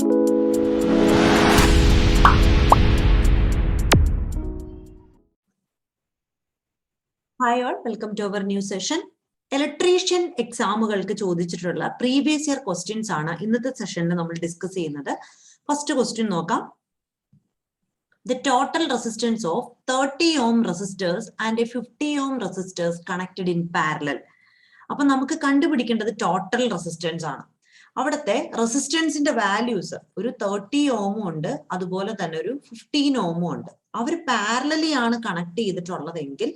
Hi all, welcome to our new session. Electrician എക്സാമുകൾക്ക് ചോദിച്ചിട്ടുള്ള previous year questions ആണ് ഇന്നത്തെ സെഷനിൽ നമ്മൾ ഡിസ്കസ് ചെയ്യുന്നത്. ഫസ്റ്റ് ക്വസ്റ്റ്യൻ നോക്കാം. The total resistance of 30 ohm resistors and a 50 ohm resistors connected in parallel. അപ്പൊ നമുക്ക് കണ്ടുപിടിക്കേണ്ടത് ടോട്ടൽ റെസിസ്റ്റൻസ് ആണ്. അവിടുത്തെ റെസിസ്റ്റൻസിന്റെ വാല്യൂസ് ഒരു 30 ഓമും ഉണ്ട്, അതുപോലെ തന്നെ ഒരു 15 ഓമും ഉണ്ട്. അവർ പാരലലി ആണ് കണക്ട് ചെയ്തിട്ടുള്ളതെങ്കിൽ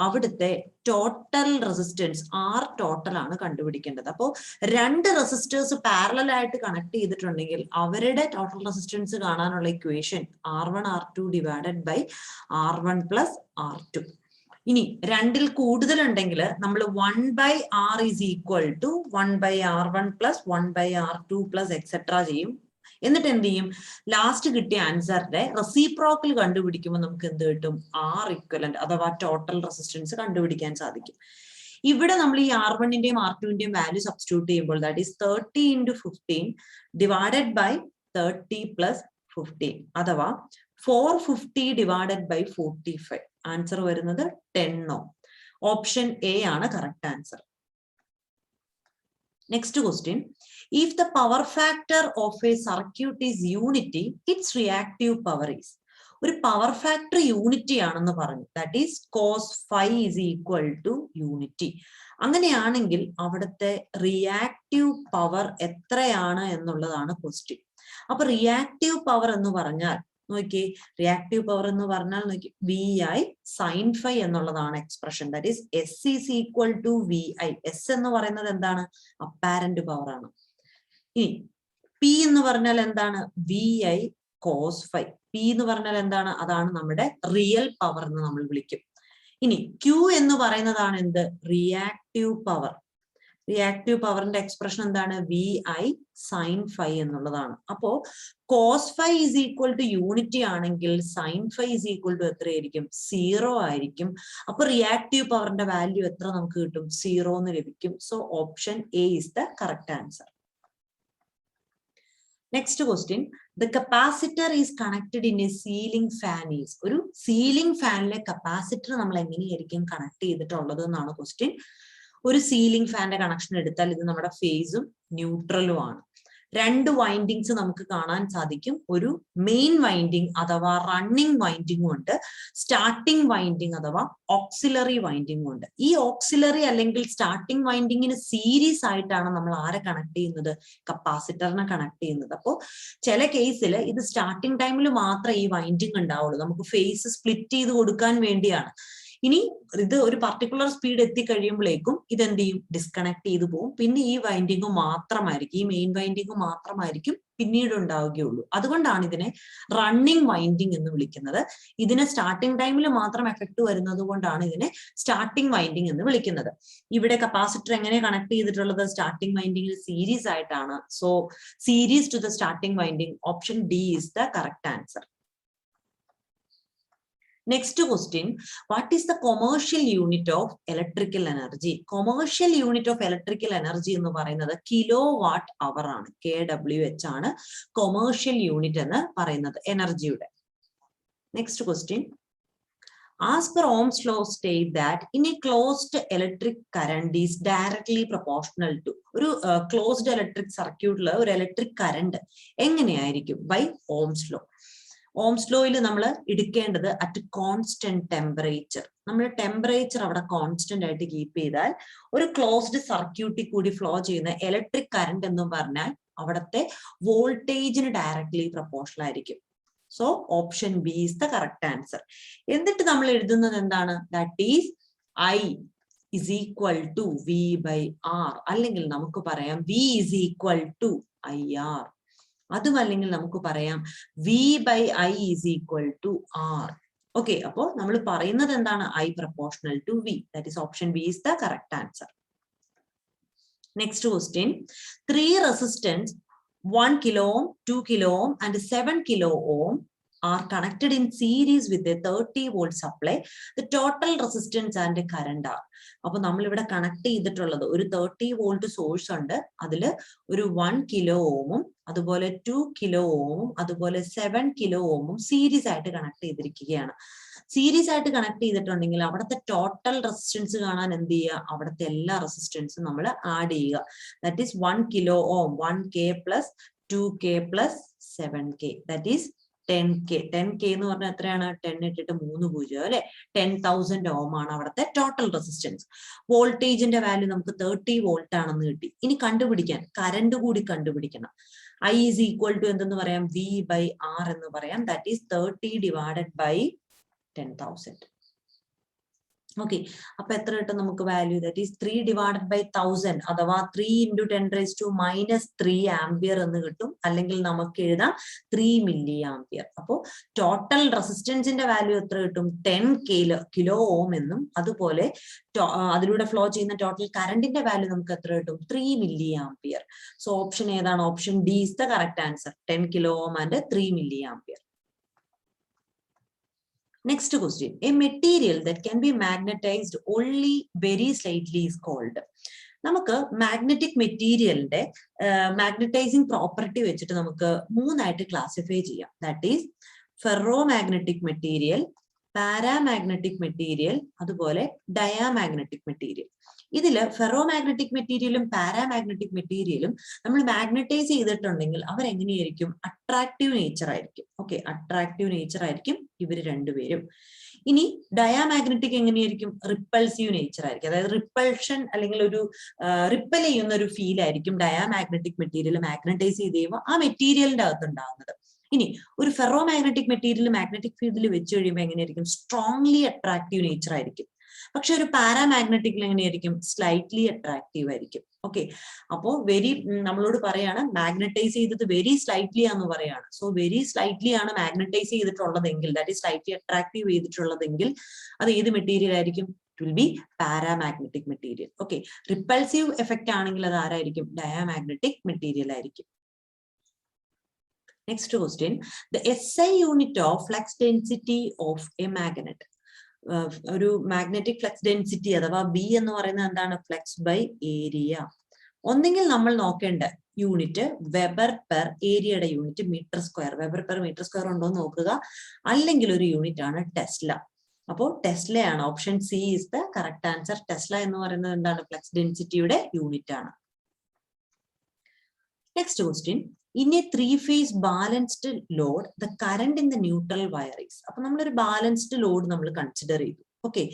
അവിടുത്തെ ടോട്ടൽ റെസിസ്റ്റൻസ് ആർ ടോട്ടൽ ആണ് കണ്ടുപിടിക്കേണ്ടത്. അപ്പോൾ രണ്ട് റെസിസ്റ്റേഴ്സ് പാരലൽ ആയിട്ട് കണക്ട് ചെയ്തിട്ടുണ്ടെങ്കിൽ അവരുടെ ടോട്ടൽ റെസിസ്റ്റൻസ് കാണാനുള്ള equation R1 R2 divided by R1 plus R2. ഇനി രണ്ടിൽ കൂടുതൽ ഉണ്ടെങ്കിൽ നമ്മൾ 1/R is equal to 1/R1 plus 1/R2 plus etcetera ചെയ്യും. എന്നിട്ട് എന്ത് ചെയ്യും? ലാസ്റ്റ് കിട്ടിയ ആൻസറിന്റെ റെസിപ്രോക്കൽ കണ്ടുപിടിക്കുമ്പോൾ നമുക്ക് എന്ത് കിട്ടും? R ഇക്വലന്റ് അഥവാ ടോട്ടൽ റെസിസ്റ്റൻസ് കണ്ടുപിടിക്കാൻ സാധിക്കും. ഇവിടെ നമ്മൾ ഈ R1ന്റെയും R2ന്റെയും വാല്യൂ സബ്സ്റ്റിറ്റ്യൂട്ട് ചെയ്യുമ്പോൾ that is 30 × 15 divided by 30 plus 15 അഥവാ 450 ഡിവൈഡഡ് ബൈ 45. ആൻസർ വരുന്നത് 10 ohm. ഓപ്ഷൻ എ ആണ് correct answer. Next question. If the power factor of a circuit is unity, its reactive power is. ഒരു പവർ ഫാക്ടർ യൂണിറ്റി ആണെന്ന് പറഞ്ഞു. That is cos phi is equal to unity. അങ്ങനെയാണെങ്കിൽ അവിടുത്തെ reactive power എത്രയാണ് എന്നുള്ളതാണ് question. അപ്പൊ reactive power എന്ന് പറഞ്ഞാൽ നോക്കി, റിയാക്റ്റീവ് പവർ എന്ന് പറഞ്ഞാൽ നോക്കി VI sin phi എന്നുള്ളതാണ് expression. That is S is equal to VI. S എന്ന് പറയുന്നത് എന്താണ്? അപ്പാരന്റ് പവർ ആണ്. ഇനി P എന്ന് പറഞ്ഞാൽ എന്താണ്? VI cos phi. P എന്ന് പറഞ്ഞാൽ എന്താണ്? അതാണ് നമ്മുടെ റിയൽ പവർ എന്ന് നമ്മൾ വിളിക്കും. ഇനി Q എന്ന് പറയുന്നതാണ് എന്ത്? Reactive power. റിയാക്റ്റീവ് പവറിന്റെ എക്സ്പ്രഷൻ എന്താണ്? VI sin phi എന്നുള്ളതാണ്. അപ്പോ cos phi is equal to unity ആണെങ്കിൽ sin phi is equal to എത്രയായിരിക്കും? 0 ആയിരിക്കും. അപ്പൊ റിയാക്റ്റീവ് പവറിന്റെ വാല്യൂ എത്ര നമുക്ക് കിട്ടും? 0 എന്ന് ലഭിക്കും. So option A is the correct answer. Next question. The capacitor is connected in a ceiling fan is. ഒരു സീലിംഗ് ഫാനിലെ കപ്പാസിറ്റർ നമ്മൾ എങ്ങനെയായിരിക്കും കണക്ട് ചെയ്തിട്ടുള്ളത് എന്നാണ് ക്വസ്റ്റ്യൻ. ഒരു സീലിംഗ് ഫാന്റെ കണക്ഷൻ എടുത്താൽ ഇത് നമ്മുടെ ഫേസും ന്യൂട്രലും ആണ്. രണ്ട് വൈൻഡിങ്സ് നമുക്ക് കാണാൻ സാധിക്കും. ഒരു മെയിൻ വൈൻഡിങ് അഥവാ റണ്ണിങ് വൈൻഡിങ്ങും ഉണ്ട്, സ്റ്റാർട്ടിംഗ് വൈൻഡിങ് അഥവാ ഓക്സിലറി വൈൻഡിങ്ങും ഉണ്ട്. ഈ ഓക്സിലറി അല്ലെങ്കിൽ സ്റ്റാർട്ടിംഗ് വൈൻഡിങ്ങിന് സീരീസ് ആയിട്ടാണ് നമ്മൾ ആരെ കണക്ട് ചെയ്യുന്നത്? കപ്പാസിറ്ററിനെ കണക്ട് ചെയ്യുന്നത്. അപ്പോൾ ചില കേസിൽ ഇത് സ്റ്റാർട്ടിംഗ് ടൈമിൽ മാത്രമേ ഈ വൈൻഡിങ് ഉണ്ടാവുള്ളൂ, നമുക്ക് ഫേസ് സ്പ്ലിറ്റ് ചെയ്ത് കൊടുക്കാൻ വേണ്ടിയാണ്. ഇനി ഇത് ഒരു പർട്ടിക്കുലർ സ്പീഡ് എത്തിക്കഴിയുമ്പോഴേക്കും ഇതെന്ത് ചെയ്യും? ഡിസ്കണക്ട് ചെയ്തു പോകും. പിന്നെ ഈ വൈൻഡിങ് മാത്രമായിരിക്കും, ഈ മെയിൻ വൈൻഡിങ് മാത്രമായിരിക്കും പിന്നീട് ഉണ്ടാവുകയുള്ളൂ. അതുകൊണ്ടാണ് ഇതിനെ റണ്ണിങ് വൈൻഡിങ് എന്ന് വിളിക്കുന്നത്. ഇതിന് സ്റ്റാർട്ടിംഗ് ടൈമിൽ മാത്രം എഫക്ട് വരുന്നത് കൊണ്ടാണ് ഇതിനെ സ്റ്റാർട്ടിംഗ് വൈൻഡിങ് എന്ന് വിളിക്കുന്നത്. ഇവിടെ കപ്പാസിറ്റർ എങ്ങനെ കണക്ട് ചെയ്തിട്ടുള്ളത്? സ്റ്റാർട്ടിംഗ് വൈൻഡിങ്ങിൽ സീരീസ് ആയിട്ടാണ്. So series to the starting winding, option D is the correct answer. Next question. What is the commercial unit of electrical energy? Commercial unit of electrical energy എന്ന് പറയുന്നത് kilowatt അവർ ആണ്. kWh ആണ് commercial unit എന്ന് പറയുന്നത് എനർജിയുടെ. Next question. As per Ohm's law state that in a closed electric current is directly proportional to. ഒരു closed electric circuitല് ഒരു electric current എങ്ങനെയായിരിക്കും? By Ohm's law. ഓംസ് ലോയിൽ നമ്മൾ എടുക്കേണ്ടത് അറ്റ് കോൺസ്റ്റന്റ് ടെമ്പറേച്ചർ. നമ്മൾ ടെമ്പറേച്ചർ അവിടെ കോൺസ്റ്റന്റ് ആയിട്ട് കീപ്പ് ചെയ്താൽ ഒരു ക്ലോസ്ഡ് സർക്യൂട്ടിൽ കൂടി ഫ്ലോ ചെയ്യുന്ന ഇലക്ട്രിക് കറന്റ് എന്ന് പറഞ്ഞാൽ അവിടുത്തെ വോൾട്ടേജിന് ഡയറക്ട്ലി പ്രൊപ്പോർഷണൽ ആയിരിക്കും. So option B is the correct answer. എന്നിട്ട് നമ്മൾ എഴുതുന്നത് എന്താണ്? That is I is equal to V/R. അല്ലെങ്കിൽ നമുക്ക് പറയാം V is equal to IR. അതുമല്ലെങ്കിൽ നമുക്ക് പറയാം V/I is equal to R. Okay, അപ്പോ നമ്മൾ പറയുന്നത് എന്താണ്? I proportional to V. That is option B is the correct answer. Next question. 3 resistance 1 kilo ohm, 2 kilo ohm and 7 kilo ohm are connected in series with a 30 volt supply, the total resistance and current are. അപ്പോൾ നമ്മൾ ഇവിടെ connect ചെയ്തിട്ടുള്ളത് ഒരു 30 volt source ഉണ്ട്, അതിൽ ഒരു 1 kilo ഓമും അതുപോലെ 2 kilo ഓമും അതുപോലെ 7 കിലോ ഓമും സീരീസ് ആയിട്ട് കണക്ട് ചെയ്തിരിക്കുകയാണ്. സീരീസ് ആയിട്ട് കണക്ട് ചെയ്തിട്ടുണ്ടെങ്കിൽ അവിടുത്തെ ടോട്ടൽ റെസിസ്റ്റൻസ് കാണാൻ എന്ത് ചെയ്യുക, അവിടുത്തെ എല്ലാ റെസിസ്റ്റൻസും നമ്മൾ ആഡ് ചെയ്യുക. That is 1 kilo ohm 1K plus 2K plus 7K, that is 10K. 10K എന്ന് പറഞ്ഞാൽ എത്രയാണ്? 10 ഇട്ടിട്ട് 3 പൂജ്യം അല്ലെ, 10,000 ഓം ആണ് അവിടുത്തെ ടോട്ടൽ റെസിസ്റ്റൻസ്. വോൾട്ടേജിന്റെ വാല്യൂ നമുക്ക് 30 വോൾട്ട് ആണെന്ന് കിട്ടി. ഇനി കണ്ടുപിടിക്കാൻ കറണ്ട് കൂടി കണ്ടുപിടിക്കണം. I is equal to എന്തെന്ന് പറയാം, V by R എന്ന് പറയാം. That is 30 divided by 10,000. Okay, അപ്പൊ എത്ര കിട്ടും നമുക്ക് value? That is 3 divided by 1000 അഥവാ 3 into 10⁻³ ആംപിയർ എന്ന് കിട്ടും. അല്ലെങ്കിൽ നമുക്ക് എഴുതാം 3 മില്ലി ആംപിയർ. അപ്പോ ടോട്ടൽ റെസിസ്റ്റൻസിന്റെ വാല്യൂ എത്ര കിട്ടും? 10 കിലോ ഓം എന്നും അതുപോലെ അതിലൂടെ ഫ്ലോ ചെയ്യുന്ന ടോട്ടൽ കറണ്ടിന്റെ വാല്യൂ നമുക്ക് എത്ര കിട്ടും? 3 മില്ലി ആംപിയർ. സോ ഓപ്ഷൻ ഏതാണ്? Option D is the correct answer. 10 kilo ohm and 3 milli ampere. Next question, a material that can be magnetized only very slightly is called. നമുക്ക് magnetic മെറ്റീരിയലിന്റെ magnetizing property വെച്ചിട്ട് നമുക്ക് മൂന്നായിട്ട് classify ചെയ്യാം. That is ferro magnetic material, paramagnetic material, അതുപോലെ diamagnetic material. ഇതില് ferro magnetic മെറ്റീരിയലും paramagnetic മെറ്റീരിയലും നമ്മൾ മാഗ്നറ്റൈസ് ചെയ്തിട്ടുണ്ടെങ്കിൽ അവരെങ്ങനെയായിരിക്കും? അട്രാക്റ്റീവ് നേച്ചർ ആയിരിക്കും. ഓക്കെ, അട്രാക്റ്റീവ് നേച്ചർ ആയിരിക്കും ഇവർ രണ്ടുപേരും. ഇനി ഡയാമാഗ്നറ്റിക് എങ്ങനെയായിരിക്കും? റിപ്പൾസീവ് നേച്ചർ ആയിരിക്കും. അതായത് റിപ്പൾഷൻ അല്ലെങ്കിൽ ഒരു റിപ്പൽ ചെയ്യുന്ന ഒരു ഫീൽ ആയിരിക്കും ഡയാമാഗ്നറ്റിക് മെറ്റീരിയൽ മാഗ്നറ്റൈസ് ചെയ്ത് കഴിയുമ്പോൾ ആ മെറ്റീരിയലിന്റെ അകത്ത് ഉണ്ടാകുന്നത്. ഇനി ഒരു ഫെറോ മാഗ്നറ്റിക് മെറ്റീരിയൽ മാഗ്നറ്റിക് ഫീൽഡിൽ വെച്ച് കഴിയുമ്പോൾ എങ്ങനെയായിരിക്കും? സ്ട്രോങ്ലി അട്രാക്റ്റീവ് നേച്ചർ ആയിരിക്കും. പക്ഷെ ഒരു പാരാമാഗ്നറ്റിക്കിൽ എങ്ങനെയായിരിക്കും? സ്ലൈറ്റ്ലി അട്രാക്റ്റീവ് ആയിരിക്കും. ഓക്കെ, അപ്പോ നമ്മളോട് പറയാണ് മാഗ്നറ്റൈസ് ചെയ്തത് വെരി സ്ലൈറ്റ്ലി ആന്ന് പറയാണ്. സോ വെരി സ്ലൈറ്റ്ലി ആണ് മാഗ്നറ്റൈസ് ചെയ്തിട്ടുള്ളതെങ്കിൽ, ദാറ്റ് ഈസ് സ്ലൈറ്റ്ലി അട്രാക്റ്റീവ് ചെയ്തിട്ടുള്ളതെങ്കിൽ അത് ഏത് മെറ്റീരിയൽ ആയിരിക്കും? It will be paramagnetic material. Okay, repulsive effect ആണെങ്കിൽ അത് ആരായിരിക്കും? ഡയാമാഗ്നറ്റിക് മെറ്റീരിയൽ ആയിരിക്കും. Next question, the SI unit of flux density of a magnet. ഒരു മാഗ്നറ്റിക് ഫ്ലക്സ് ഡെൻസിറ്റി അഥവാ ബി എന്ന് പറയുന്നത് എന്താണ്? Flux by area. ഒന്നെങ്കിൽ നമ്മൾ നോക്കേണ്ട യൂണിറ്റ് വെബർ പെർ ഏരിയയുടെ unit metre square, weber per metre square ഉണ്ടോ എന്ന് നോക്കുക. അല്ലെങ്കിൽ ഒരു യൂണിറ്റ് ആണ് ടെസ്ല. അപ്പോൾ ടെസ്ലയാണ്. Option C is the correct answer. Tesla എന്ന് പറയുന്നത് എന്താണ്? ഫ്ലക്സ് ഡെൻസിറ്റിയുടെ യൂണിറ്റ് ആണ്. Next question, in a three-phase balanced load, the current in the neutral wire is. അപ്പൊ നമ്മളൊരു ബാലൻസ്ഡ് ലോഡ് നമ്മൾ കൺസിഡർ ചെയ്തു. ഓക്കെ,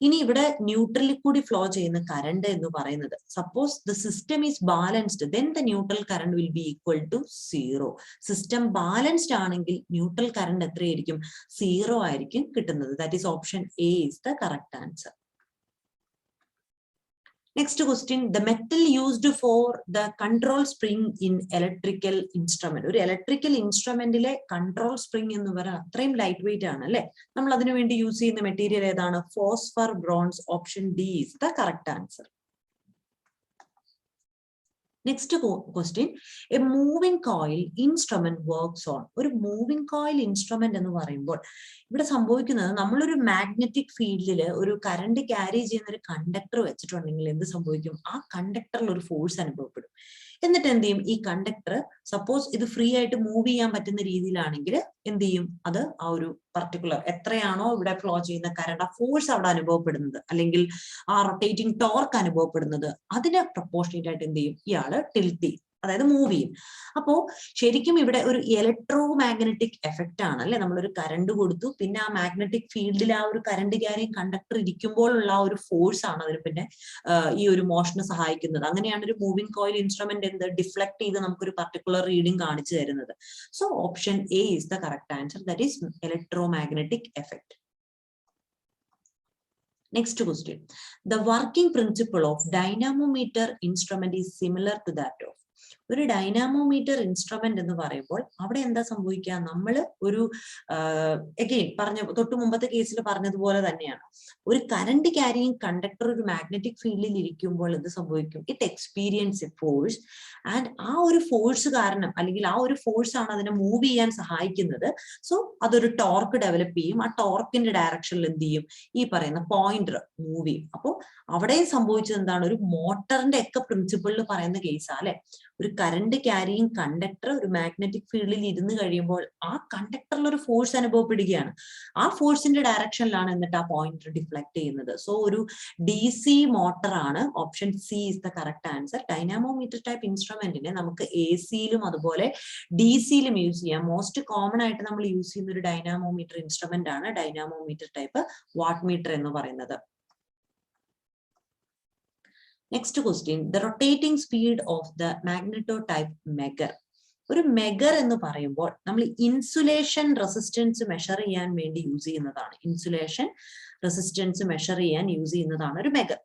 ഇനി ഇവിടെ ന്യൂട്രലിൽ കൂടി ഫ്ലോ ചെയ്യുന്ന കറണ്ട് എന്ന് പറയുന്നത്, suppose the system is balanced, then the neutral current will be equal to 0. System balanced ആണെങ്കിൽ ന്യൂട്രൽ കറണ്ട് എത്രയായിരിക്കും? 0 ആയിരിക്കും കിട്ടുന്നത്. That is option A is the correct answer. Next question, the metal used for the control spring in electrical instrument. ഒരു electrical ഇൻസ്ട്രുമെന്റിലെ control spring എന്ന് പറഞ്ഞാൽ അത്രയും light weight ആണ് അല്ലെ. നമ്മൾ അതിനു വേണ്ടി യൂസ് ചെയ്യുന്ന മെറ്റീരിയൽ ഏതാണ്? Phosphor bronze. Option D is the correct answer. Next question, A moving coil instrument works on. ഒരു മൂവിംഗ് കോയിൽ ഇൻസ്ട്രുമെന്റ് എന്ന് പറയുമ്പോൾ ഇവിടെ സംഭവിക്കുന്നത്, നമ്മളൊരു മാഗ്നറ്റിക് ഫീൽഡിൽ ഒരു കറണ്ട് ക്യാരി ചെയ്യുന്ന ഒരു കണ്ടക്ടർ വെച്ചിട്ടുണ്ടെങ്കിൽ എന്ത് സംഭവിക്കും? ആ കണ്ടക്ടറിൽ ഒരു ഫോഴ്സ് അനുഭവപ്പെടും. എന്നിട്ട് എന്ത് ചെയ്യും? ഈ കണ്ടക്ടർ സപ്പോസ് ഇത് ഫ്രീ ആയിട്ട് മൂവ് ചെയ്യാൻ പറ്റുന്ന രീതിയിലാണെങ്കിൽ എന്ത് ചെയ്യും? അത് ആ ഒരു പർട്ടിക്കുലർ എത്രയാണോ ഇവിടെ ഫ്ലോ ചെയ്യുന്ന കറണ്ട്, ആ ഫോഴ്സ് അവിടെ അനുഭവപ്പെടുന്നത് അല്ലെങ്കിൽ ആ റൊട്ടേറ്റിംഗ് ടോർക്ക് അനുഭവപ്പെടുന്നത്, അതിന് പ്രൊപ്പോർഷനേറ്റ് ആയിട്ട് എന്ത് ചെയ്യും? ഇയാള് ടിൽറ്റ് ചെയ്യും, അതായത് മൂവ് ചെയ്യും. അപ്പോ ശരിക്കും ഇവിടെ ഒരു ഇലക്ട്രോ മാഗ്നറ്റിക് എഫക്റ്റ് ആണ് അല്ലെ. നമ്മളൊരു കറണ്ട് കൊടുത്തു, പിന്നെ ആ മാഗ്നറ്റിക് ഫീൽഡിൽ ആ ഒരു കറണ്ട് ക്യാരിങ് കണ്ടക്ടർ ഇരിക്കുമ്പോഴുള്ള ആ ഒരു ഫോഴ്സ് ആണ് അതിന് പിന്നെ ഈ ഒരു മോഷന് സഹായിക്കുന്നത്. അങ്ങനെയാണ് ഒരു മൂവിംഗ് കോയിൽ ഇൻസ്ട്രുമെന്റ് എന്ത് ഡിഫ്ലക്ട് ചെയ്ത് നമുക്കൊരു പർട്ടിക്കുലർ റീഡിംഗ് കാണിച്ചു തരുന്നത്. So option A is the correct answer. That is electro magnetic effect. Next question, the working principle of dynamometer instrument is similar to that of. ഒരു dynamometer instrument എന്ന് പറയുമ്പോൾ അവിടെ എന്താ സംഭവിക്കുക? നമ്മൾ ഒരു അഗെയിൻ തൊട്ട് മുമ്പത്തെ കേസിൽ പറഞ്ഞതുപോലെ തന്നെയാണ്, ഒരു കറണ്ട് ക്യാരിയിങ് കണ്ടക്ടർ ഒരു മാഗ്നറ്റിക് ഫീൽഡിൽ ഇരിക്കുമ്പോൾ എന്ത് സംഭവിക്കും? It experience A force and ആ ഒരു ഫോഴ്സ് കാരണം, അല്ലെങ്കിൽ ആ ഒരു ഫോഴ്സ് ആണ് അതിനെ മൂവ് ചെയ്യാൻ സഹായിക്കുന്നത്. സോ അതൊരു ടോർക്ക് ഡെവലപ്പ് ചെയ്യും. ആ ടോർക്കിന്റെ ഡയറക്ഷനിൽ എന്ത് ചെയ്യും? ഈ പറയുന്ന പോയിന്റർ മൂവ് ചെയ്യും. അപ്പോൾ അവിടെയും സംഭവിച്ചത് എന്താണ്? ഒരു മോട്ടറിന്റെ ഒക്കെ പ്രിൻസിപ്പിളിൽ പറയുന്ന കേസാ അല്ലെ? ഒരു കറണ്ട് ക്യാരിയിങ് കണ്ടക്ടർ ഒരു മാഗ്നറ്റിക് ഫീൽഡിൽ ഇരുന്ന് കഴിയുമ്പോൾ ആ കണ്ടക്ടറിൽ ഒരു ഫോഴ്സ് അനുഭവപ്പെടുകയാണ്. ആ ഫോഴ്സിന്റെ ഡയറക്ഷനിലാണ് എന്നിട്ട് ആ പോയിന്റർ ഡിഫ്ലക്ട് ചെയ്യുന്നത്. സോ ഒരു DC മോട്ടർ ആണ്. Option C is the correct answer. Dynamometer type ഇൻസ്ട്രുമെന്റിനെ നമുക്ക് AC-യിലും അതുപോലെ DC-യിലും യൂസ് ചെയ്യാം. മോസ്റ്റ് കോമൺ ആയിട്ട് നമ്മൾ യൂസ് ചെയ്യുന്ന ഒരു ഡൈനാമോമീറ്റർ ഇൻസ്ട്രുമെന്റ് ആണ് ഡൈനാമോമീറ്റർ ടൈപ്പ് വാട്ട് മീറ്റർ എന്ന് പറയുന്നത്. Next question, the rotating speed of the magnetotype measure. ഒരു മെഗർ എന്ന് പറയുമ്പോൾ നമ്മൾ ഇൻസുലേഷൻ റെസിസ്റ്റൻസ് മെഷർ ചെയ്യാൻ വേണ്ടി യൂസ് ചെയ്യുന്നതാണ്. ഇൻസുലേഷൻ റെസിസ്റ്റൻസ് മെഷർ ചെയ്യാൻ യൂസ് ചെയ്യുന്നതാണ് ഒരു മെഗർ.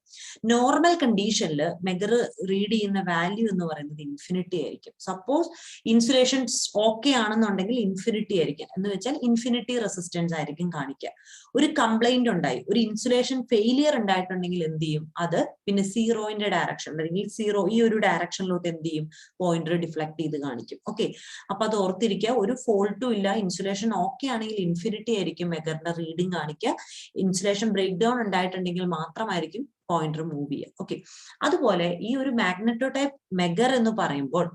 നോർമൽ കണ്ടീഷനിൽ മെഗർ റീഡ് ചെയ്യുന്ന വാല്യൂ എന്ന് പറയുന്നത് ഇൻഫിനിറ്റി ആയിരിക്കും. സപ്പോസ് ഇൻസുലേഷൻ ഓക്കെ ആണെന്നുണ്ടെങ്കിൽ ഇൻഫിനിറ്റി ആയിരിക്കും. എന്ന് വെച്ചാൽ ഇൻഫിനിറ്റി റെസിസ്റ്റൻസ് ആയിരിക്കും കാണിക്കുക. ഒരു കംപ്ലൈന്റ് ഉണ്ടായി, ഒരു ഇൻസുലേഷൻ ഫെയിലിയർ ഉണ്ടായിട്ടുണ്ടെങ്കിൽ എന്ത് ചെയ്യും? അത് പിന്നെ സീറോയിന്റെ ഡയറക്ഷൻ അല്ലെങ്കിൽ സീറോ ഈ ഒരു ഡയറക്ഷനിലോട്ട് എന്ത് ചെയ്യും? പോയിന്റർ ഡിഫ്ലക്ട് ചെയ്ത് കാണിക്കും. ഓക്കെ, അപ്പൊ അത് ഓർത്തിരിക്കുക. ഒരു ഫോൾട്ടും ഇല്ല, ഇൻസുലേഷൻ ഓക്കെ ആണെങ്കിൽ ഇൻഫിനിറ്റി ആയിരിക്കും മെഗറിന്റെ റീഡിംഗ് കാണിക്കുക. ഇൻസുലേഷൻ ബ്രേക്ക് ഡൗൺ ഉണ്ടായിട്ടുണ്ടെങ്കിൽ മാത്രമായിരിക്കും പോയിന്റർ മൂവ് ചെയ്യുക. ഓക്കെ, അതുപോലെ ഈ ഒരു മാഗ്നറ്റോടൈപ്പ് മെഗർ എന്ന് പറയുമ്പോൾ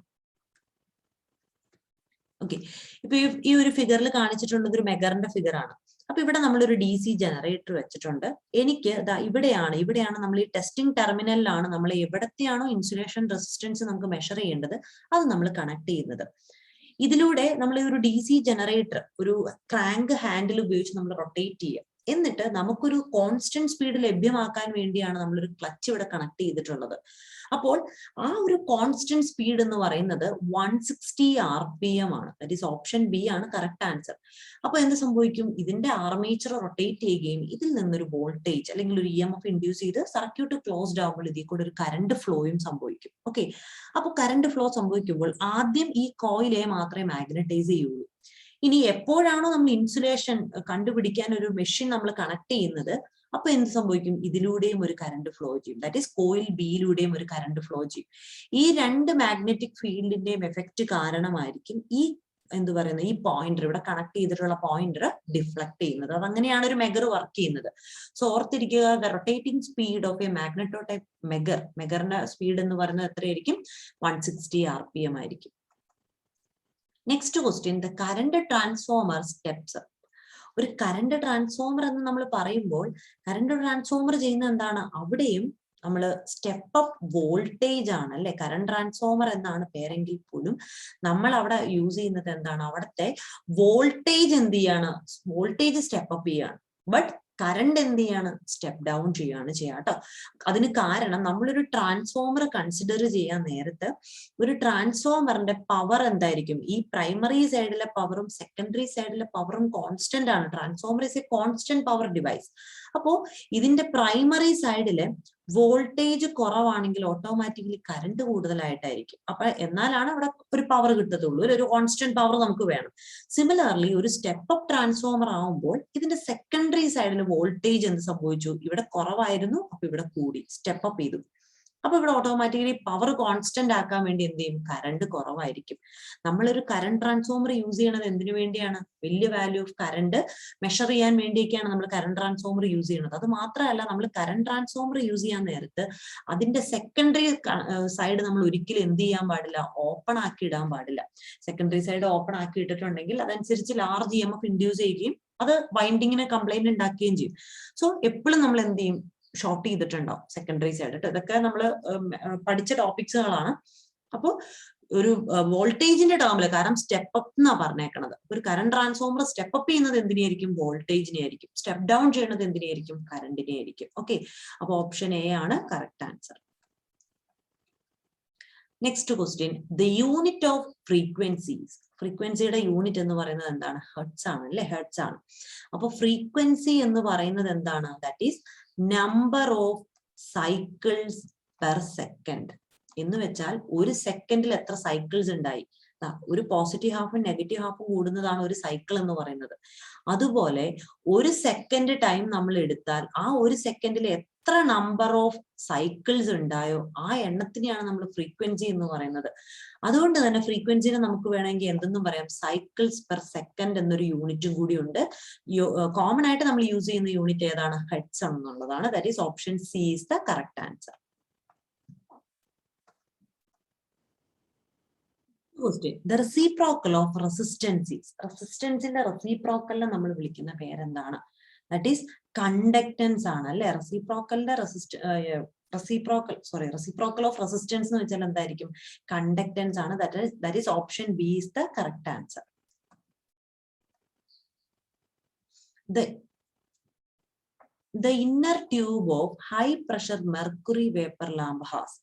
ഓക്കെ, ഇപ്പൊ ഈ ഒരു ഫിഗറിൽ കാണിച്ചിട്ടുള്ളത് ഒരു മെഗറിന്റെ ഫിഗർ ആണ്. അപ്പൊ ഇവിടെ നമ്മളൊരു DC ജനറേറ്റർ വെച്ചിട്ടുണ്ട്. എനിക്ക് ഇവിടെയാണ് നമ്മൾ ഈ ടെസ്റ്റിംഗ് ടെർമിനലിലാണ് നമ്മൾ എവിടത്തെയാണോ ഇൻസുലേഷൻ റെസിസ്റ്റൻസ് നമുക്ക് മെഷർ ചെയ്യേണ്ടത് അത് നമ്മൾ കണക്ട് ചെയ്യുന്നത്. ഇതിലൂടെ നമ്മൾ ഒരു DC ജനറേറ്റർ ഒരു ക്രാങ്ക് ഹാൻഡിൽ ഉപയോഗിച്ച് നമ്മൾ റൊട്ടേറ്റ് ചെയ്യുക. എന്നിട്ട് നമുക്കൊരു കോൺസ്റ്റന്റ് സ്പീഡ് ലഭ്യമാക്കാൻ വേണ്ടിയാണ് നമ്മളൊരു ക്ലച്ച് ഇവിടെ കണക്ട് ചെയ്തിട്ടുള്ളത്. അപ്പോൾ ആ ഒരു കോൺസ്റ്റന്റ് സ്പീഡ് എന്ന് പറയുന്നത് 160 RPM ആണ്. ദാറ്റ് ഈസ് ഓപ്ഷൻ ബി ആണ് കറക്റ്റ് ആൻസർ. അപ്പൊ എന്ത് സംഭവിക്കും? ഇതിന്റെ ആർമേച്ചർ റൊട്ടേറ്റ് ചെയ്യുകയും ഇതിൽ നിന്നൊരു വോൾട്ടേജ് അല്ലെങ്കിൽ ഒരു EMF ഇൻഡ്യൂസ് ചെയ്ത് സർക്യൂട്ട് ക്ലോസ്ഡ് ആകുമ്പോൾ ഇതിൽ കൂടെ ഒരു കറണ്ട് ഫ്ലോയും സംഭവിക്കും. ഓക്കെ, അപ്പൊ കറണ്ട് ഫ്ലോ സംഭവിക്കുമ്പോൾ ആദ്യം ഈ കോയിലെ മാത്രമേ മാഗ്നറ്റൈസ് ചെയ്യുള്ളൂ. ഇനി എപ്പോഴാണോ നമ്മൾ ഇൻസുലേഷൻ കണ്ടുപിടിക്കാൻ ഒരു മെഷീൻ നമ്മൾ കണക്ട് ചെയ്യുന്നത്, അപ്പൊ എന്ത് സംഭവിക്കും? ഇതിലൂടെയും ഒരു കറണ്ട് ഫ്ലോ ചെയ്യും. ദാറ്റ് ഈസ് കോയിൽ ബിയിലൂടെയും ഒരു കറണ്ട് ഫ്ലോ ചെയ്യും. ഈ രണ്ട് മാഗ്നറ്റിക് ഫീൽഡിന്റെയും എഫക്റ്റ് കാരണമായിരിക്കും ഈ ഈ പോയിന്റർ ഇവിടെ കണക്ട് ചെയ്തിട്ടുള്ള പോയിന്റർ ഡിഫ്ലക്ട് ചെയ്യുന്നത്. അതങ്ങനെയാണ് ഒരു മെഗർ വർക്ക് ചെയ്യുന്നത്. സോ ഓർത്തിരിക്കുക, the rotating speed of a magneto type മെഗറിന്റെ സ്പീഡ് എന്ന് പറയുന്നത് എത്രയായിരിക്കും? 160 RPM ആയിരിക്കും. Next question, the current transformer steps up. ഒരു കറണ്ട് ട്രാൻസ്ഫോമർ എന്ന് നമ്മൾ പറയുമ്പോൾ കറണ്ട് ട്രാൻസ്ഫോമർ ചെയ്യുന്നത് എന്താണ്? അവിടെയും നമ്മൾ സ്റ്റെപ്പ് അപ്പ് വോൾട്ടേജ് ആണ് അല്ലെ. കറണ്ട് ട്രാൻസ്ഫോമർ എന്നാണ് പേരെങ്കിൽ പോലും നമ്മൾ അവിടെ യൂസ് ചെയ്യുന്നത് എന്താണ്? അവിടുത്തെ വോൾട്ടേജ് എന്ത് ചെയ്യാണ്? വോൾട്ടേജ് സ്റ്റെപ്പ് അപ്പ് ചെയ്യാണ്. ബട്ട് കറണ്ട് എന്ത് ചെയ്യാണ്? സ്റ്റെപ്പ് ഡൗൺ ചെയ്യാണ് കേട്ടോ. അതിന് കാരണം നമ്മളൊരു ട്രാൻസ്ഫോമർ കൺസിഡർ ചെയ്യാൻ നേരത്ത് ഒരു ട്രാൻസ്ഫോമറിന്റെ പവർ എന്തായിരിക്കും? ഈ പ്രൈമറി സൈഡിലെ പവറും സെക്കൻഡറി സൈഡിലെ പവറും കോൺസ്റ്റന്റ് ആണ്. Transformer is A constant power device. അപ്പോ ഇതിന്റെ പ്രൈമറി സൈഡിലെ വോൾട്ടേജ് കുറവാണെങ്കിൽ ഓട്ടോമാറ്റിക്കലി കറണ്ട് കൂടുതലായിട്ടായിരിക്കും. അപ്പൊ എന്നാലാണ് അവിടെ ഒരു പവർ കിട്ടത്തുള്ളൂ, ഒരു കോൺസ്റ്റന്റ് പവർ നമുക്ക് വേണം. സിമിലർലി ഒരു സ്റ്റെപ്പ് അപ്പ് ട്രാൻസ്ഫോമർ ആവുമ്പോൾ ഇതിന്റെ സെക്കൻഡറി സൈഡിൽ വോൾട്ടേജ് എന്ത് സംഭവിച്ചു? ഇവിടെ കുറവായിരുന്നു, അപ്പൊ ഇവിടെ കൂടി, സ്റ്റെപ്പ് അപ്പ് ചെയ്തു. അപ്പൊ ഇവിടെ ഓട്ടോമാറ്റിക്കലി പവർ കോൺസ്റ്റന്റ് ആക്കാൻ വേണ്ടി എന്ത് ചെയ്യും? കറണ്ട് കുറവായിരിക്കും. നമ്മളൊരു കറണ്ട് ട്രാൻസ്ഫോമർ യൂസ് ചെയ്യണത് എന്തിനു വേണ്ടിയാണ്? വലിയ വാല്യൂ ഓഫ് കറണ്ട് മെഷർ ചെയ്യാൻ വേണ്ടിയൊക്കെയാണ് നമ്മൾ കറണ്ട് ട്രാൻസ്ഫോമർ യൂസ് ചെയ്യുന്നത്. അത് മാത്രമല്ല, നമ്മൾ കറണ്ട് ട്രാൻസ്ഫോമർ യൂസ് ചെയ്യാൻ നേരത്ത് അതിന്റെ സെക്കൻഡറി സൈഡ് നമ്മൾ ഒരിക്കലും എന്ത് ചെയ്യാൻ പാടില്ല? ഓപ്പൺ ആക്കി ഇടാൻ പാടില്ല. സെക്കൻഡറി സൈഡ് ഓപ്പൺ ആക്കി ഇട്ടിട്ടുണ്ടെങ്കിൽ അതനുസരിച്ച് ലാർജ് EMF ഇൻഡ്യൂസ് ചെയ്യുകയും അത് വൈൻഡിങ്ങിന് കംപ്ലൈന്റ് ഉണ്ടാക്കുകയും ചെയ്യും. സോ എപ്പോഴും നമ്മൾ എന്ത് ചെയ്യും? ഷോർട്ട് ചെയ്തിട്ടുണ്ടാവും സെക്കൻഡറി സൈഡ്. ഇതൊക്കെ നമ്മൾ പഠിച്ച ടോപ്പിക്സുകളാണ്. അപ്പോൾ ഒരു വോൾട്ടേജിന്റെ ടേമില്, കാരണം സ്റ്റെപ്പ് അപ്പ് എന്നാ പറഞ്ഞേക്കണത്. ഒരു കറണ്ട് ട്രാൻസ്ഫോമർ സ്റ്റെപ്പ് അപ്പ് ചെയ്യുന്നത് എന്തിനായിരിക്കും? വോൾട്ടേജിനെ ആയിരിക്കും. സ്റ്റെപ്പ് ഡൗൺ ചെയ്യുന്നത് എന്തിനായിരിക്കും? കറണ്ടിനെ ആയിരിക്കും. ഓക്കെ, അപ്പൊ ഓപ്ഷൻ എ ആണ് correct answer. Next question, the unit of frequencies. ഫ്രീക്വൻസിയുടെ യൂണിറ്റ് എന്ന് പറയുന്നത് എന്താണ്? ഹെർട്സ് ആണ് അല്ലെ. ഹെർട്സ് ആണ്. അപ്പൊ ഫ്രീക്വൻസി എന്ന് പറയുന്നത് എന്താണ്? That is number of cycles per second. എന്ന് വെച്ചാൽ ഒരു സെക്കൻഡിൽ എത്ര സൈക്കിൾസ് ഉണ്ടായി. ഒരു പോസിറ്റീവ് ഹാഫും നെഗറ്റീവ് ഹാഫും കൂടുന്നതാണ് ഒരു സൈക്കിൾ എന്ന് പറയുന്നത്. അതുപോലെ ഒരു സെക്കൻഡ് ടൈം നമ്മൾ എടുത്താൽ ആ ഒരു സെക്കൻഡിൽ എത്ര നമ്പർ ഓഫ് സൈക്കിൾസ് ഉണ്ടായോ ആ എണ്ണത്തിനെയാണ് നമ്മൾ ഫ്രീക്വൻസി എന്ന് പറയുന്നത്. അതുകൊണ്ട് തന്നെ ഫ്രീക്വൻസിനെ നമുക്ക് വേണമെങ്കിൽ എന്തെന്നും പറയാം, സൈക്കിൾസ് പെർ സെക്കൻഡ് എന്നൊരു യൂണിറ്റും കൂടി ഉണ്ട്. കോമൺ ആയിട്ട് നമ്മൾ യൂസ് ചെയ്യുന്ന യൂണിറ്റ് ഏതാണ്? ഹെർട്സ് എന്നുള്ളതാണ്. That is option C is the correct answer. The reciprocal of resistances. റെസിസ്റ്റൻസിന്റെ റെസിപ്രോക്കലിനെ നമ്മൾ വിളിക്കുന്ന പേരെന്താണ്? ദാറ്റ് ഈസ് കണ്ടക്ടൻസ് ആണ് അല്ലെ. റെസിപ്രോക്കൽ ഓഫ് റെസിസ്റ്റൻസ് എന്ന് വെച്ചാൽ എന്തായിരിക്കും? കണ്ടക്ടൻസ് ആണ്. That is option B is the correct answer. The inner tube of high pressure mercury vapor lamp has.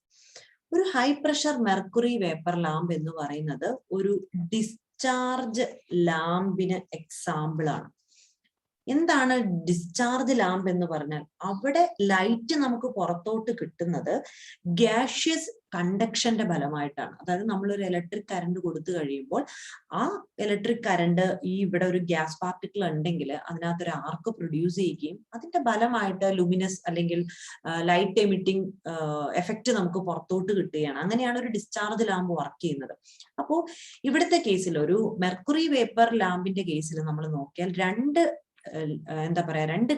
ഒരു high pressure mercury vapour lamp എന്ന് പറയുന്നത് ഒരു ഡിസ്ചാർജ് ലാമ്പിന് എക്സാമ്പിൾ ആണ്. എന്താണ് ഡിസ്ചാർജ് ലാമ്പ് എന്ന് പറഞ്ഞാൽ? അവിടെ ലൈറ്റ് നമുക്ക് പുറത്തോട്ട് കിട്ടുന്നത് ഗ്യാഷ്യസ് കണ്ടക്ഷന്റെ ഫലമായിട്ടാണ്. അതായത് നമ്മളൊരു ഇലക്ട്രിക് കറണ്ട് കൊടുത്തു കഴിയുമ്പോൾ ആ ഇലക്ട്രിക് കറണ്ട് ഈ ഇവിടെ ഒരു ഗ്യാസ് പാർട്ടിക്കിൾ ഉണ്ടെങ്കിൽ അതിനകത്തൊരു ആർക്ക് പ്രൊഡ്യൂസ് ചെയ്യുകയും അതിന്റെ ഫലമായിട്ട് ലുമിനസ് അല്ലെങ്കിൽ ലൈറ്റ് എമിറ്റിംഗ് എഫക്റ്റ് നമുക്ക് പുറത്തോട്ട് കിട്ടുകയാണ്. അങ്ങനെയാണ് ഒരു ഡിസ്ചാർജ് ലാമ്പ് വർക്ക് ചെയ്യുന്നത്. അപ്പോൾ ഇവിടുത്തെ കേസിൽ ഒരു മെർക്കുറി വേപ്പർ ലാമ്പിന്റെ കേസിൽ നമ്മൾ നോക്കിയാൽ രണ്ട്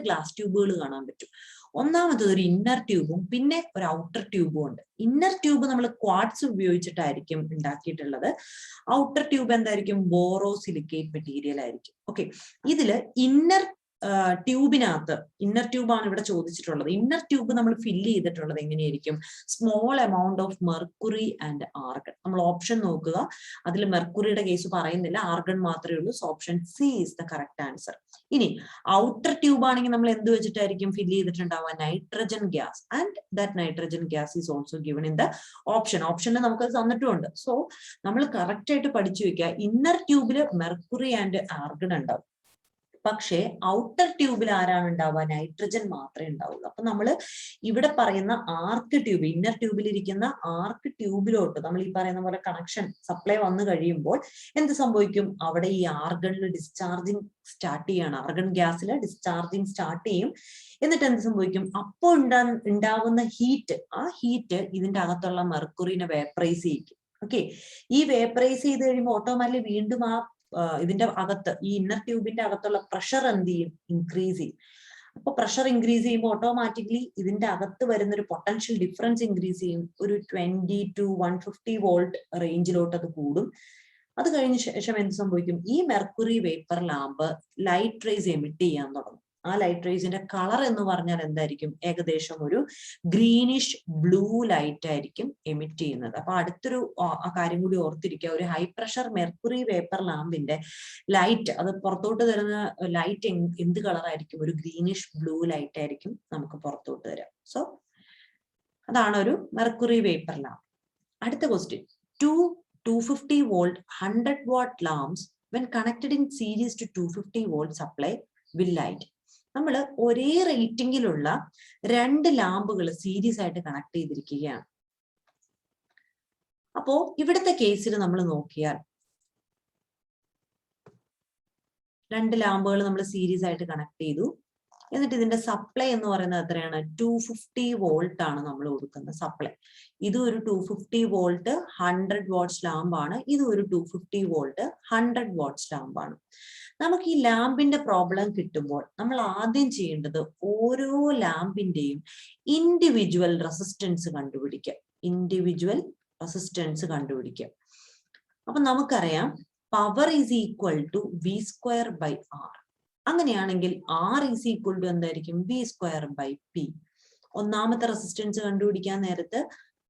ഗ്ലാസ് ട്യൂബുകൾ കാണാൻ പറ്റും. ഒന്നാമത് ഒരു ഇന്നർ ട്യൂബും പിന്നെ ഒരു ഔട്ടർ ട്യൂബും ഉണ്ട്. ഇന്നർ ട്യൂബ് നമ്മൾ ക്വാർട്സ് ഉപയോഗിച്ചിട്ടായിരിക്കും ഉണ്ടാക്കിയിട്ടുള്ളത്. ഔട്ടർ ട്യൂബ് എന്തായിരിക്കും? ബോറോസിലിക്കേറ്റ് മെറ്റീരിയൽ ആയിരിക്കും. ഓക്കെ, ഇതില് ഇന്നർ ട്യൂബിനകത്ത്, ഇന്നർ ട്യൂബാണ് ഇവിടെ ചോദിച്ചിട്ടുള്ളത്. ഇന്നർ ട്യൂബ് നമ്മൾ ഫില്ല് ചെയ്തിട്ടുള്ളത് എങ്ങനെയായിരിക്കും? Small amount of mercury and argon. നമ്മൾ ഓപ്ഷൻ നോക്കുക, അതിൽ മെർക്കുറിയുടെ കേസ് പറയുന്നില്ല, ആർഗൺ മാത്രമേ ഉള്ളൂ. So option C is the correct answer. ഇനി ഔട്ടർ ട്യൂബ് ആണെങ്കിൽ നമ്മൾ എന്ത് വെച്ചിട്ടായിരിക്കും ഫില്ല് ചെയ്തിട്ടുണ്ടാവുക? Nitrogen gas. And that nitrogen gas is also given in the option. ഓപ്ഷന് നമുക്ക് തന്നിട്ടുമുണ്ട്. സോ നമ്മൾ കറക്റ്റ് ആയിട്ട് പഠിച്ചു വെക്കുക, ഇന്നർ ട്യൂബില് മെർക്കുറി ആൻഡ് ആർഗൺ ഉണ്ടാവും. പക്ഷേ ഔട്ടർ ട്യൂബിൽ ആരാണ് ഉണ്ടാവുക? നൈട്രജൻ മാത്രമേ ഉണ്ടാവുള്ളൂ. അപ്പൊ നമ്മൾ ഇവിടെ പറയുന്ന ആർക്ക് ട്യൂബ്, ഇന്നർ ട്യൂബിൽ ഇരിക്കുന്ന ആർക്ക് ട്യൂബിലോട്ട് നമ്മൾ ഈ പറയുന്ന പോലെ കണക്ഷൻ സപ്ലൈ വന്നു കഴിയുമ്പോൾ എന്ത് സംഭവിക്കും? അവിടെ ഈ ആർഗണിൽ ഡിസ്ചാർജിങ് സ്റ്റാർട്ട് ചെയ്യാണ്. ആർഗൺ ഗ്യാസിൽ ഡിസ്ചാർജിങ് സ്റ്റാർട്ട് ചെയ്യും. എന്നിട്ട് എന്ത് സംഭവിക്കും? അപ്പോൾ ഉണ്ടാവുന്ന ഹീറ്റ്, ആ ഹീറ്റ് ഇതിന്റെ അകത്തുള്ള മെർക്കുറിനെ വേപ്പറൈസ് ചെയ്യിക്കും. ഓക്കെ, ഈ വേപ്പറൈസ് ചെയ്ത് കഴിയുമ്പോൾ ഓട്ടോമാറ്റിക്കലി വീണ്ടും ആ ഇതിന്റെ അകത്ത്, ഈ ഇന്നർ ട്യൂബിന്റെ അകത്തുള്ള പ്രഷർ എന്ത് ചെയ്യും? ഇൻക്രീസ് ചെയ്യും. അപ്പൊ പ്രഷർ ഇൻക്രീസ് ചെയ്യുമ്പോൾ ഓട്ടോമാറ്റിക്കലി ഇതിന്റെ അകത്ത് വരുന്ന ഒരു പൊട്ടൻഷ്യൽ ഡിഫറൻസ് ഇൻക്രീസ് ചെയ്യും. ഒരു 20 to 150 വോൾട്ട് റേഞ്ചിലോട്ട് അത് കൂടും. അത് കഴിഞ്ഞ ശേഷം എന്ത് സംഭവിക്കും? ഈ mercury vapour lamp light rays emit ചെയ്യാൻ തുടങ്ങും. ആ ലൈറ്റ് റേസിന്റെ കളർ എന്ന് പറഞ്ഞാൽ എന്തായിരിക്കും? ഏകദേശം ഒരു ഗ്രീനിഷ് ബ്ലൂ ലൈറ്റ് ആയിരിക്കും എമിറ്റ് ചെയ്യുന്നത്. അപ്പൊ അടുത്തൊരു കാര്യം കൂടി ഓർത്തിരിക്കുക, ഒരു ഹൈ പ്രഷർ മെർക്കുറി വേപ്പർ ലാമ്പിന്റെ ലൈറ്റ്, അത് പുറത്തോട്ട് തരുന്ന ലൈറ്റ് എന്ത് കളറായിരിക്കും? ഒരു ഗ്രീനിഷ് ബ്ലൂ ലൈറ്റ് ആയിരിക്കും നമുക്ക് പുറത്തോട്ട് തരാം. സോ അതാണ് ഒരു മെർക്കുറി വേപ്പർ ലാമ്പ്. അടുത്ത question, 250 volt 100 watt lamps when connected in series to 250 volt supply will light. നമ്മൾ ഒരേ റേറ്റിംഗിലുള്ള രണ്ട് ലാമ്പുകൾ സീരീസ് ആയിട്ട് കണക്ട് ചെയ്തിരിക്കുകയാണ്. അപ്പോ ഇവിടുത്തെ കേസിൽ നമ്മൾ നോക്കിയാൽ രണ്ട് ലാമ്പുകൾ നമ്മൾ സീരീസ് ആയിട്ട് കണക്ട് ചെയ്തു. എന്നിട്ട് ഇതിന്റെ സപ്ലൈ എന്ന് പറയുന്നത് എത്രയാണ്? 250 വോൾട്ട് ആണ് നമ്മൾ കൊടുക്കുന്ന സപ്ലൈ. ഇത് ഒരു 250 വോൾട്ട് 100 വാട്ട്സ് ലാമ്പാണ്. ഇത് ഒരു 250 വോൾട്ട് 100 വാട്ട്സ് ലാമ്പാണ്. നമുക്ക് ഈ ലാമ്പിന്റെ പ്രോബ്ലം കിട്ടുമ്പോൾ നമ്മൾ ആദ്യം ചെയ്യേണ്ടത് ഓരോ ലാമ്പിന്റെയും ഇൻഡിവിജ്വൽ റെസിസ്റ്റൻസ് കണ്ടുപിടിക്കുക. അപ്പൊ നമുക്കറിയാം power is equal to V square by R. അങ്ങനെയാണെങ്കിൽ R ഈസ് ഈക്വൽ ടു എന്തായിരിക്കും? V square by P. ഒന്നാമത്തെ റെസിസ്റ്റൻസ് കണ്ടുപിടിക്കാൻ നേരത്ത്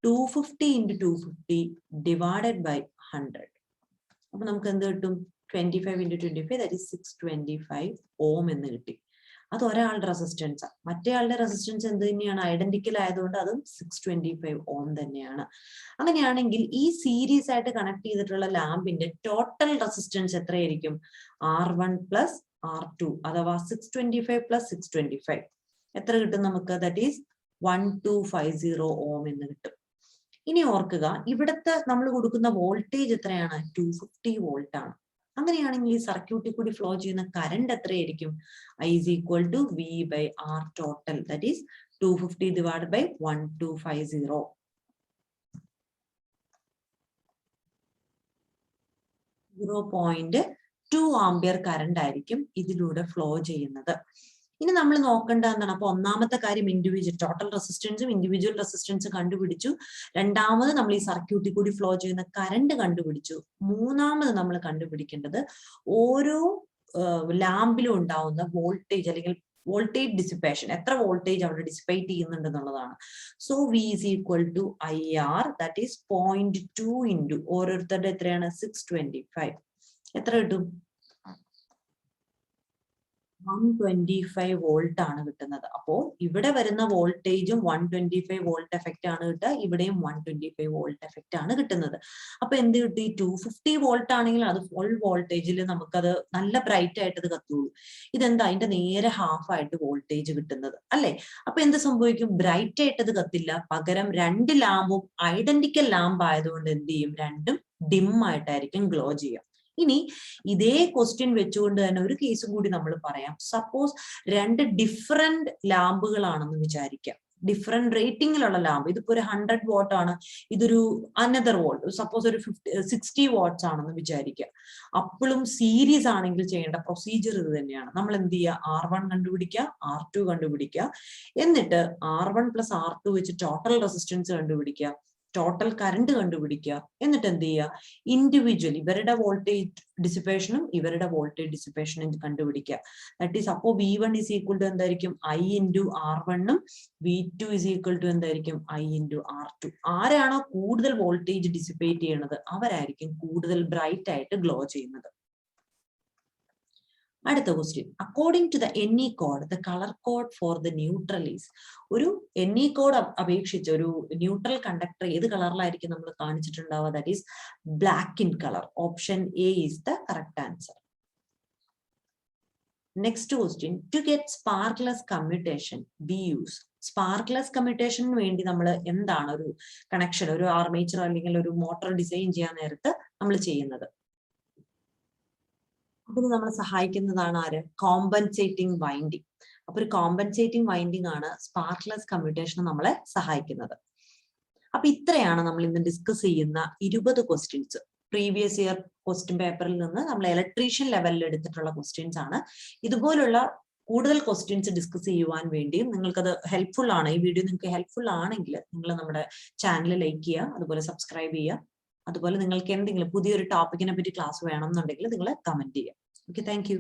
250 into 250 ഡിവൈഡഡ് ബൈ 100. അപ്പൊ നമുക്ക് എന്ത് കിട്ടും? 25 into 25, that is 625 ഓം എന്ന് കിട്ടി. അത് ഒരാളുടെ റെസിസ്റ്റൻസ്. മറ്റേ ആളുടെ റെസിസ്റ്റൻസ് എന്ത് തന്നെയാണ്? ഐഡന്റിക്കൽ ആയതുകൊണ്ട് അതും 625 ഓം തന്നെയാണ്. അങ്ങനെയാണെങ്കിൽ ഈ സീരീസ് ആയിട്ട് കണക്ട് ചെയ്തിട്ടുള്ള ലാമ്പിന്റെ ടോട്ടൽ റെസിസ്റ്റൻസ് എത്രയായിരിക്കും? R1 plus R2 അഥവാ 625 plus 625 എത്ര കിട്ടും നമുക്ക്? ദാറ്റ് ഈസ് 1250 ഓം എന്ന് കിട്ടും. ഇനി ഓർക്കുക, ഇവിടുത്തെ നമ്മൾ കൊടുക്കുന്ന വോൾട്ടേജ് എത്രയാണ്? 250 വോൾട്ട് ആണ്. അങ്ങനെയാണെങ്കിൽ ഈ സർക്യൂട്ടിൽ കൂടി ഫ്ലോ ചെയ്യുന്ന കറണ്ട് എത്രയായിരിക്കും? I is equal to V by R total, that is 250 divided by 1250. 0.2 ampere current ആയിരിക്കും ഇതിലൂടെ ഫ്ലോ ചെയ്യുന്നത്. ഇനി നമ്മൾ നോക്കേണ്ട എന്താണ്? അപ്പൊ ഒന്നാമത്തെ കാര്യം ഇൻഡിവിജ്വൽ ടോട്ടൽ റെസിസ്റ്റൻസും ഇൻഡിവിജ്വൽ റെസിസ്റ്റൻസും കണ്ടുപിടിച്ചു. രണ്ടാമത് നമ്മൾ ഈ സർക്യൂട്ടിൽ കൂടി ഫ്ലോ ചെയ്യുന്ന കറണ്ട് കണ്ടുപിടിച്ചു. മൂന്നാമത് നമ്മൾ കണ്ടുപിടിക്കേണ്ടത് ഓരോ ലാമ്പിലും ഉണ്ടാവുന്ന വോൾട്ടേജ് അല്ലെങ്കിൽ വോൾട്ടേജ് ഡിസിപ്പേഷൻ, എത്ര വോൾട്ടേജ് അവിടെ ഡിസിപ്പേറ്റ് ചെയ്യുന്നുണ്ട് എന്നുള്ളതാണ്. So V is equal to IR, that is 0.2 into ഓരോരുത്തരുടെ എത്രയാണ്? 625. എത്ര കിട്ടും? 125 വോൾട്ട് ആണ് കിട്ടുന്നത്. അപ്പോ ഇവിടെ വരുന്ന വോൾട്ടേജും 125 വോൾട്ട് എഫക്റ്റ് ആണ് കിട്ടുക, ഇവിടെയും 125 വോൾട്ട് എഫക്റ്റ് ആണ് കിട്ടുന്നത്. അപ്പൊ എന്ത് കിട്ടി? 250 വോൾട്ട് ആണെങ്കിൽ അത് ഫുൾ വോൾട്ടേജിൽ നമുക്കത് നല്ല ബ്രൈറ്റ് ആയിട്ട് അത് കത്തുള്ളൂ. ഇതെന്താ? അതിന്റെ നേരെ ഹാഫ് ആയിട്ട് വോൾട്ടേജ് കിട്ടുന്നത് അല്ലെ? അപ്പൊ എന്ത് സംഭവിക്കും? ബ്രൈറ്റ് ആയിട്ട് അത് കത്തില്ല, പകരം രണ്ട് ലാമ്പും ഐഡന്റിക്കൽ ലാമ്പ് ആയതുകൊണ്ട് എന്ത് ചെയ്യും? രണ്ടും ഡിം ആയിട്ടായിരിക്കും ഗ്ലോ ചെയ്യുക. ഇനി ഇതേ ക്വസ്റ്റ്യൻ വെച്ചുകൊണ്ട് തന്നെ ഒരു കേസും കൂടി നമ്മൾ പറയാം. സപ്പോസ് രണ്ട് ഡിഫറെന്റ് ലാമ്പുകളാണെന്ന് വിചാരിക്കാം, ഡിഫറെന്റ് റേറ്റിംഗിലുള്ള ലാമ്പ്. ഇതിപ്പോ ഒരു 100 വാട്ട് ആണ്, ഇതൊരു അനദർ വോൾട്ട്, സപ്പോസ് ഒരു 60 വാട്ട്സ് ആണെന്ന് വിചാരിക്കുക. അപ്പോഴും സീരീസ് ആണെങ്കിൽ ചെയ്യേണ്ട പ്രൊസീജിയർ ഇത് തന്നെയാണ്. നമ്മൾ എന്ത് ചെയ്യുക? R1 കണ്ടുപിടിക്കുക, R2 കണ്ടുപിടിക്കുക, എന്നിട്ട് R1 + R2 വെച്ച് ടോട്ടൽ റെസിസ്റ്റൻസ് കണ്ടുപിടിക്കുക, ടോട്ടൽ കറണ്ട് കണ്ടുപിടിക്കുക, എന്നിട്ട് എന്ത് ചെയ്യുക? ഇൻഡിവിജ്വൽ ഇവരുടെ വോൾട്ടേജ് ഡിസിപ്പേഷനും ഇവരുടെ വോൾട്ടേജ് ഡിസിപ്പേഷനും കണ്ടുപിടിക്കുക. ദാറ്റ് ഈസ് അപ്പോൾ V1 is equal to എന്തായിരിക്കും? I into R1 ഉം V2 is equal to എന്തായിരിക്കും? I into R2. ആരാണോ കൂടുതൽ വോൾട്ടേജ് ഡിസിപ്പേറ്റ് ചെയ്യുന്നത് അവരായിരിക്കും കൂടുതൽ ബ്രൈറ്റ് ആയിട്ട് ഗ്ലോ ചെയ്യുന്നത്. അടുത്ത question, according to the NE code the colour code for the neutral is. ഒരു NE കോഡ് അപേക്ഷിച്ച് ഒരു ന്യൂട്രൽ കണ്ടക്ടർ ഏത് കളറിലായിരിക്കും നമ്മൾ കാണിച്ചിട്ടുണ്ടാവുക? That is black in colour. Option A is the correct answer. Next question, to get sparkless commutation be use. Sparkless കമ്മ്യൂട്ടേഷന് വേണ്ടി നമ്മൾ എന്താണ് ഒരു കണക്ഷൻ, ഒരു ആർമേച്ചർ അല്ലെങ്കിൽ ഒരു മോട്ടോർ ഡിസൈൻ ചെയ്യാൻ നേരത്ത് നമ്മൾ ചെയ്യുന്നത്? അതിന് നമ്മളെ സഹായിക്കുന്നതാണ് ആര്? Compensating winding. അപ്പൊ ഒരു കോമ്പൻസേറ്റിംഗ് വൈൻഡിങ് ആണ് സ്പാർക്ക്ലെസ് കമ്മ്യൂട്ടേഷന് നമ്മളെ സഹായിക്കുന്നത്. അപ്പൊ ഇത്രയാണ് നമ്മൾ ഇന്ന് ഡിസ്കസ് ചെയ്യുന്ന 20 ക്വസ്റ്റ്യൻസ്. പ്രീവിയസ് ഇയർ ക്വസ്റ്റ്യൻ പേപ്പറിൽ നിന്ന് നമ്മൾ ഇലക്ട്രീഷ്യൻ ലെവലിൽ എടുത്തിട്ടുള്ള ക്വസ്റ്റ്യൻസ് ആണ്. ഇതുപോലുള്ള കൂടുതൽ ക്വസ്റ്റ്യൻസ് ഡിസ്കസ് ചെയ്യുവാൻ വേണ്ടിയും നിങ്ങൾക്കത് ഹെൽപ്ഫുൾ ആണ്, ഈ വീഡിയോ നിങ്ങൾക്ക് ഹെൽപ്ഫുൾ ആണെങ്കിൽ നിങ്ങൾ നമ്മുടെ ചാനൽ ലൈക്ക് ചെയ്യുക, അതുപോലെ സബ്സ്ക്രൈബ് ചെയ്യുക. അതുപോലെ നിങ്ങൾക്ക് എന്തെങ്കിലും പുതിയൊരു ടോപ്പിക്കിനെ പറ്റി ക്ലാസ് വേണമെന്നുണ്ടെങ്കിൽ നിങ്ങൾ കമന്റ് ചെയ്യുക. Okay, thank you.